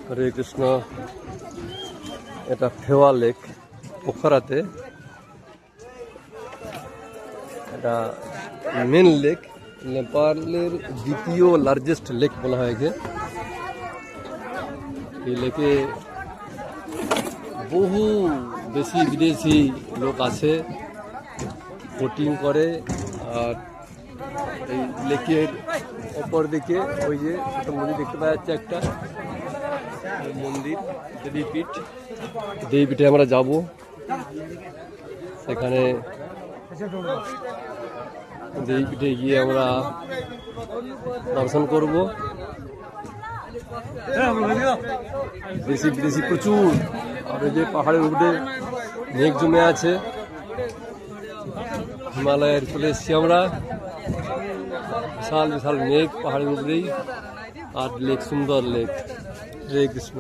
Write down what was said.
হরে কৃষ্ণ। এটা ফেওয়া লেক পোখরাতে। এটা main lake, নেপালের দ্বিতীয় লার্জেস্ট লেক বলা হয় একে। এই লেকে বহু বেশি বিদেশি লোক আছে, বোটিং করে। আর এই লেকের অপর দিকে ওই যে ছোট মন্দির দেখতে পাওয়া যাচ্ছে একটা মন্দির, দেবীপীঠ। দেবীপীঠে আমরা যাব, সেখানে দেবীপীঠে গিয়ে আমরা দর্শন করব। দেশি বিদেশি প্রচুর। আর এই যে পাহাড়ের উপরে মেঘ জমে আছে, হিমালয়ের চলে এসছি আমরা। বিশাল বিশাল মেঘ পাহাড়ের উপরেই, আর লেক, সুন্দর লেক। হরে কৃষ্ণ।